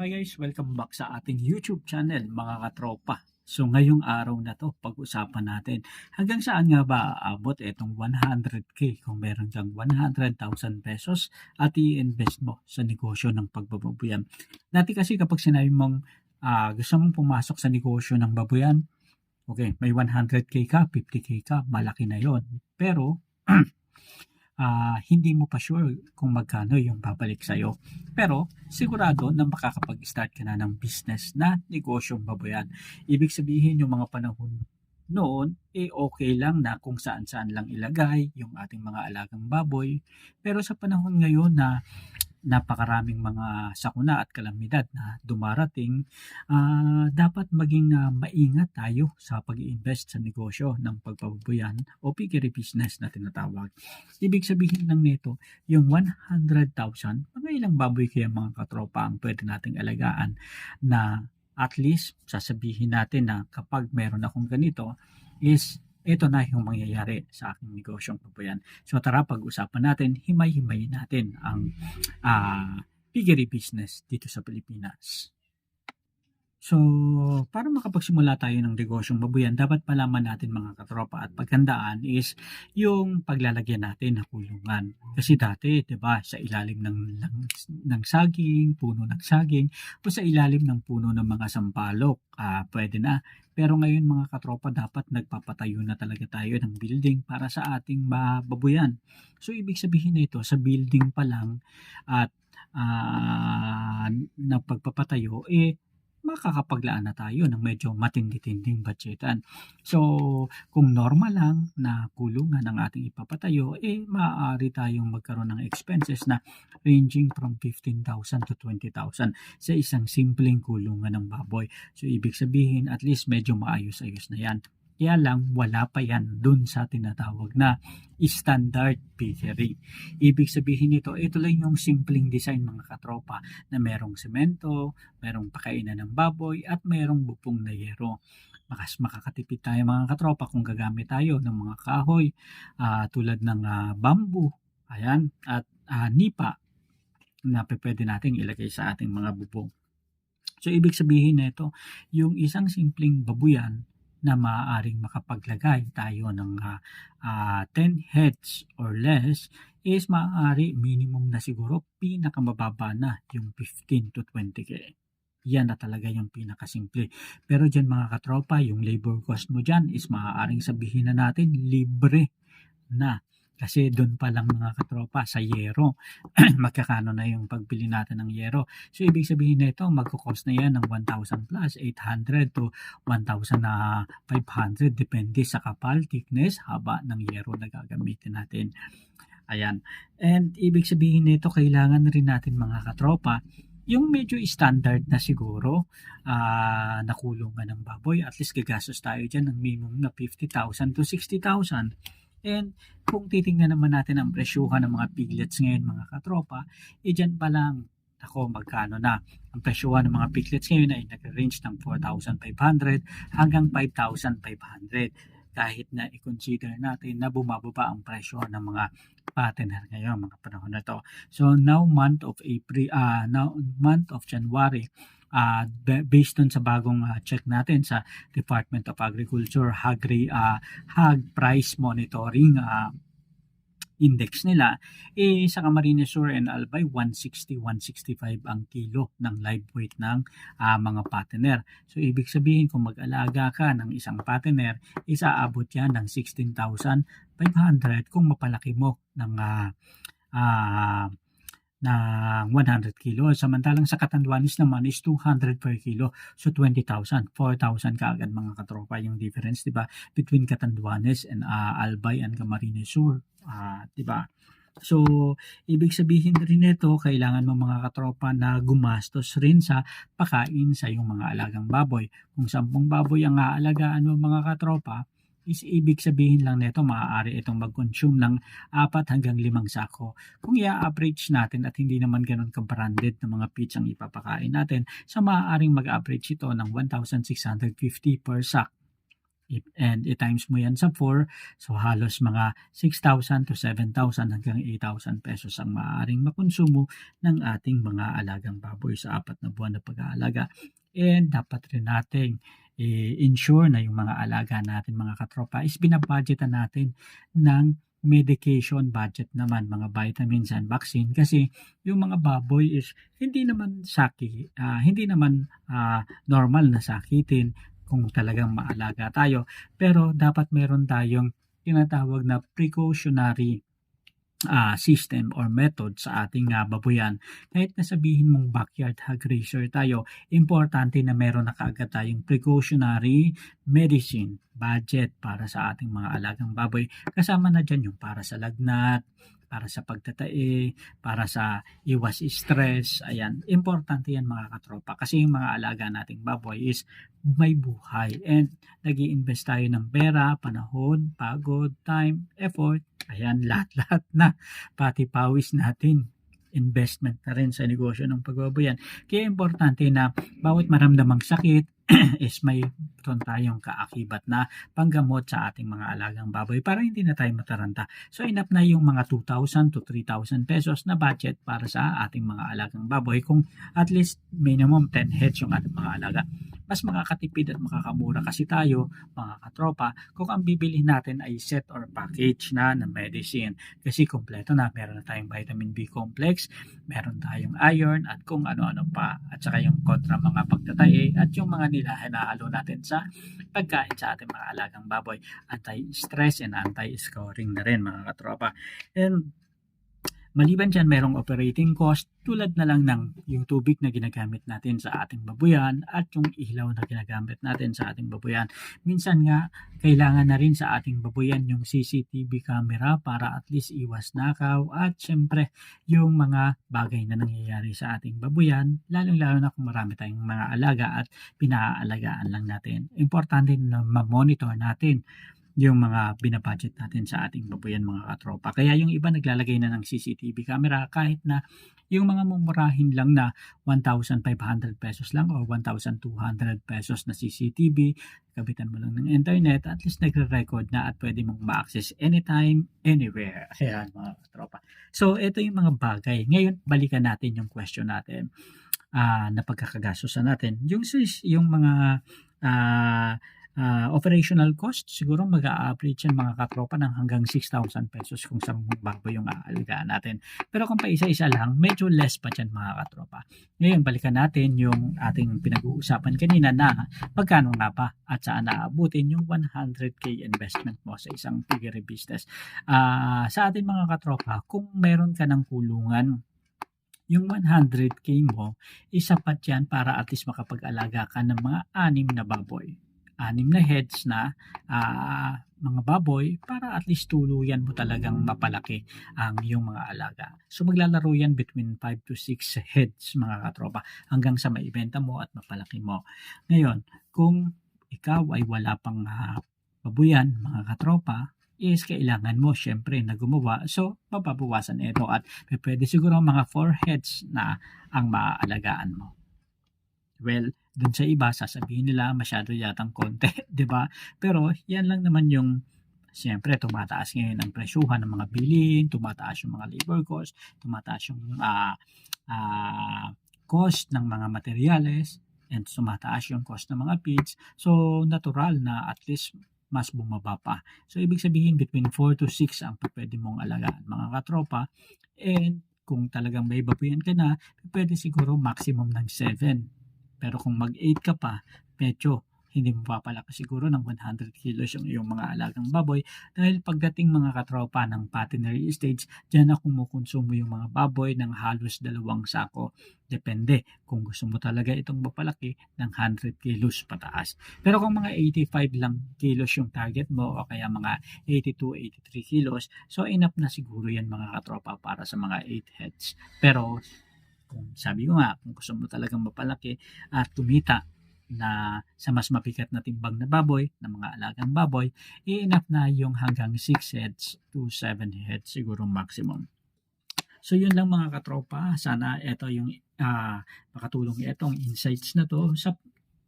Okay guys, welcome back sa ating YouTube channel mga katropa. So ngayong araw na to, pag-usapan natin hanggang saan nga ba aabot itong 100k kung meron kang 100,000 pesos at i-invest mo sa negosyo ng pagbababuyan. Dati kasi kapag sinabi mong gusto mong pumasok sa negosyo ng babuyan, okay, may 100k ka, 50k ka, malaki na yon. Pero hindi mo pa sure kung magkano yung babalik sa'yo. Pero sigurado na makakapag-start ka na ng business na negosyong baboyan. Ibig sabihin yung mga panahon noon, okay lang na kung saan-saan lang ilagay yung ating mga alagang baboy. Pero sa panahon ngayon na napakaraming mga sakuna at kalamidad na dumarating, dapat maging maingat tayo sa pag-iinvest sa negosyo ng pagbababoyan o piggery business na tinatawag. Ibig sabihin lang nito, yung 100,000, mga ilang baboy kaya mga katropa ang pwede nating alagaan na at least sasabihin natin na kapag meron akong ganito is ito na yung mangyayari sa aking negosyong baboyan. So tara pag-usapan natin, himay-himayin natin ang piggery business dito sa Pilipinas. So, para makapagsimula tayo ng negosyong baboyan, dapat malaman natin mga katropa at paghandaan is yung paglalagyan natin ng kulungan. Kasi dati, 'di ba, sa ilalim ng saging, puno ng saging o sa ilalim ng puno ng mga sampalok, pwede na. Pero ngayon mga katropa, dapat nagpapatayo na talaga tayo ng building para sa ating babuyan. So, ibig sabihin nito, sa building pa lang at na pagpapatayo, makakapaglaan na tayo ng medyo matindi-tinding budgetan. So, kung normal lang na kulungan ang ating ipapatayo, maaari tayong magkaroon ng expenses na ranging from 15,000 to 20,000 sa isang simpleng kulungan ng baboy. So, ibig sabihin, at least medyo maayos-ayos na yan. Kaya lang, wala pa yan dun sa tinatawag na standard piggery. Ibig sabihin nito, ito lang yung simpleng design mga katropa na merong semento, merong pakainan ng baboy, at merong bupong na yero. Makakatipid tayo mga katropa kung gagamit tayo ng mga kahoy tulad ng bamboo, ayan, at nipa na pwede nating ilagay sa ating mga bubong. So, ibig sabihin nito, yung isang simpleng babuyan na maaaring makapaglagay tayo ng 10 heads or less is maaari minimum na siguro pinakamababa na yung 15 to 20k. Yan na talaga yung pinakasimple. Pero dyan mga katropa, yung labor cost mo dyan is maaaring sabihin na natin libre na. Kasi doon pa lang mga katropa sa yero, magkakano na yung pagbili natin ng yero. So, ibig sabihin nito, magkukos na yan ng 1,000 plus 800 to 1,500 depende sa kapal, thickness, haba ng yero na gagamitin natin. Ayan. And ibig sabihin nito, kailangan rin natin mga katropa, yung medyo standard na siguro nakulungan ng baboy, at least gagastos tayo dyan ng minimum na 50,000 to 60,000. And kung titingnan naman natin ang presyuhan ng mga piglets ngayon mga katropa, dyan pa lang magkano na. Ang presyuhan ng mga piglets ngayon ay nag-range ng 4,500 hanggang 5,500. Kahit na i-consider natin na bumababa ang presyo ng mga fattener ngayon mga panahon na to. So now month of January, based on sa bagong check natin sa Department of Agriculture Hog Price Monitoring Index nila, sa Camarines Sur and Albay 160-165 ang kilo ng live weight ng mga fattener. So ibig sabihin kung mag-alaga ka ng isang fattener, isaabot yan ng 16,500 kung mapalaki mo ng 100 kilo. Samantalang sa Catanduanes naman is 200 per kilo. So 20,000, 4,000 kaagad mga katropa yung difference, 'di ba? Between Catanduanes and Albay and Camarines Sur, 'di ba? So, ibig sabihin rin nito, kailangan mo mga katropa na gumastos rin sa pakain sa iyong mga alagang baboy. Kung 10 baboy ang aalagaan mo mga katropa, is ibig sabihin lang nito maaari itong mag-consume ng 4 hanggang 5 sako. Kung i-average natin at hindi naman ganun ka-branded na mga feeds ang ipapakain natin, sa maaaring mag-average ito ng 1,650 per sack. and i-times mo yan sa 4, so halos mga 6,000 to 7,000 hanggang 8,000 pesos ang maaaring makonsumo ng ating mga alagang baboy sa 4 na buwan na pag-aalaga. And dapat rin nating i-ensure na yung mga alaga natin mga katropa is binabudgetan natin ng medication budget naman, mga vitamins and vaccine, kasi yung mga baboy is hindi naman normal na sakitin kung talagang maalaga tayo, pero dapat meron tayong tinatawag na precautionary system or method sa ating babuyan. Kahit na sabihin mong backyard hog raiser tayo, importante na meron na kaagad tayong precautionary medicine budget para sa ating mga alagang baboy. Kasama na dyan yung para sa lagnat, para sa pagtatae, para sa iwas stress. Ayan, importante yan mga katropa, kasi yung mga alaga nating baboy is may buhay and nag-i-invest tayo ng pera, panahon, pagod, time, effort. Ayan, lahat-lahat na, pati pawis natin, investment na rin sa negosyo ng pagbabayan. Kaya importante na bawat maramdamang sakit is may tayong kaakibat na panggamot sa ating mga alagang baboy para hindi na tayo mataranta. So enough na yung mga 2,000 to 3,000 pesos na budget para sa ating mga alagang baboy kung at least minimum 10 heads yung ating mga alaga. Mas makakatipid at makakamura kasi tayo mga katropa kung ang bibili natin ay set or package na medicine, kasi kompleto na, meron na tayong vitamin B complex, meron tayong iron at kung ano-ano pa, at saka yung kontra mga pagtatae at yung mga hinahalo natin sa pagkain sa ating mga alagang baboy, anti-stress and anti-scoring na rin mga katropa. And maliban dyan, merong operating cost tulad na lang ng yung tubig na ginagamit natin sa ating babuyan at yung ilaw na ginagamit natin sa ating babuyan. Minsan nga, kailangan na rin sa ating babuyan yung CCTV camera para at least iwas nakaw at syempre yung mga bagay na nangyayari sa ating babuyan, lalong-lalo na kung marami tayong mga alaga at pinaalagaan lang natin. Importante na ma-monitor natin yung mga binabudget natin sa ating babuyan mga katropa. Kaya yung iba naglalagay na ng CCTV camera kahit na yung mga mumurahin lang na 1,500 pesos lang o 1,200 pesos na CCTV, kabitan mo lang ng internet, at least nagre-record na at pwede mong ma-access anytime, anywhere. Ayan mga katropa. So ito yung mga bagay. Ngayon balikan natin yung question natin na pagkakagastusan natin. Yung mga operational cost, siguro mag-a-average yan mga katropa ng hanggang 6,000 pesos kung saan baboy yung aalagaan natin. Pero kung pa isa-isa lang, medyo less pa dyan mga katropa. Ngayon, balikan natin yung ating pinag-uusapan kanina na magkano nga pa at saan naabutin yung 100k investment mo sa isang piggery business. Sa ating mga katropa, kung meron ka ng kulungan, yung 100k mo, isapat yan para at least makapag-alaga ka ng mga 6 na baboy. 6 na heads na mga baboy para at least tuluyan mo talagang mapalaki ang iyong mga alaga. So maglalaro yan between 5 to 6 heads mga katropa hanggang sa maibenta mo at mapalaki mo. Ngayon, kung ikaw ay wala pang babuyan mga katropa, is kailangan mo syempre na gumawa. So mapabawasan ito at pwede siguro mga 4 heads na ang maaalagaan mo. Well, dun sa iba, sasabihin nila masyado yatang konti, di ba? Pero yan lang naman yung, siyempre, tumataas ngayon ang presyuhan ng mga bilhin, tumataas yung mga labor cost, tumataas yung cost ng mga materyales, and tumataas yung cost ng mga feeds. So, natural na at least mas bumaba pa. So, ibig sabihin, between 4 to 6 ang pwede mong alagaan, mga katropa. And kung talagang may babuyan ka na, pwede siguro maximum ng 7. Pero kung mag-8 ka pa, medyo hindi mo papalaki siguro ng 100 kilos yung iyong mga alagang baboy, dahil pagdating mga katropa ng patinary stage, dyan na kumukonsumo yung mga baboy ng halos 2 sako. Depende kung gusto mo talaga itong mapalaki ng 100 kilos pataas. Pero kung mga 85 lang kilos yung target mo o kaya mga 82, 83 kilos, so enough na siguro yan mga katropa para sa mga 8 heads. Pero kung sabi ko nga, kung gusto mo talagang mapalaki at kumita na sa mas mabigat na timbang na baboy, na mga alagang baboy, enough na yung hanggang 6 heads to 7 heads siguro maximum. So yun lang mga katropa, sana ito yung makatulong itong insights na to sa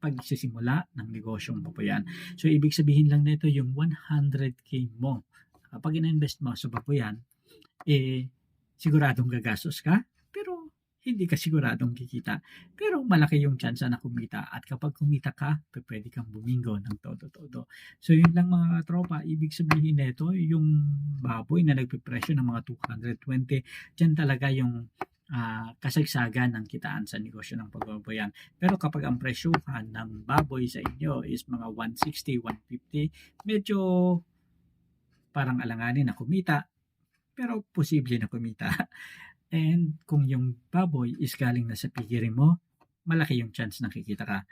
pagsisimula ng negosyong baboyan. So, ibig sabihin lang nito yung 100K mo. Kapag in-invest mo sa baboyan, siguradong gagastos ka, pero hindi ka siguradong kikita. Pero malaki yung tsansa na kumita at kapag kumita ka, pwede kang bumingo ng todo-todo. So yun lang mga tropa, ibig sabihin nito, yung baboy na nagpipresyo ng mga 220, dyan talaga yung kasagsagan ng kitaan sa negosyo ng pagbabayan. Pero kapag ang presyuhan ng baboy sa inyo is mga 160, 150, medyo parang alanganin na kumita, pero posible na kumita. And kung yung baboy is galing na sa pigirin mo, malaki yung chance na kikita ka.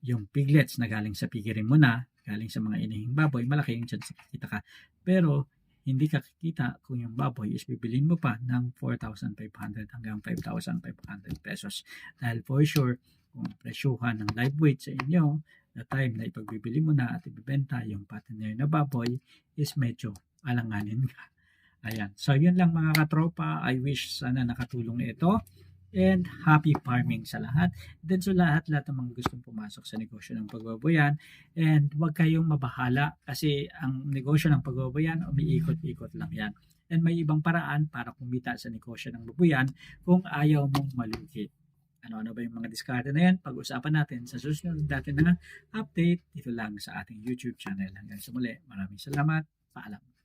Yung piglets na galing sa pigirin mo na, galing sa mga inihing baboy, malaki yung chance na kikita ka. Pero hindi ka kikita kung yung baboy is bibilin mo pa ng 4,500 hanggang 5,500 pesos. Dahil for sure, kung presyuhan ng live weight sa inyo, the time na ipagbibili mo na at ibibenta yung partner na baboy is medyo alanganin ka. Ayan. So, yun lang mga katropa. I wish sana nakatulong ito. And happy farming sa lahat. Then so lahat ng mga gustong pumasok sa negosyo ng pagbabayan. And huwag kayong mabahala kasi ang negosyo ng pagbabayan, umiikot-ikot lang yan. And may ibang paraan para kumita sa negosyo ng babuyan kung ayaw mong malugi. Ano-ano ba yung mga diskarte na yan? Pag-usapan natin sa susunod natin na update dito lang sa ating YouTube channel. Hanggang sa muli, maraming salamat. Paalam.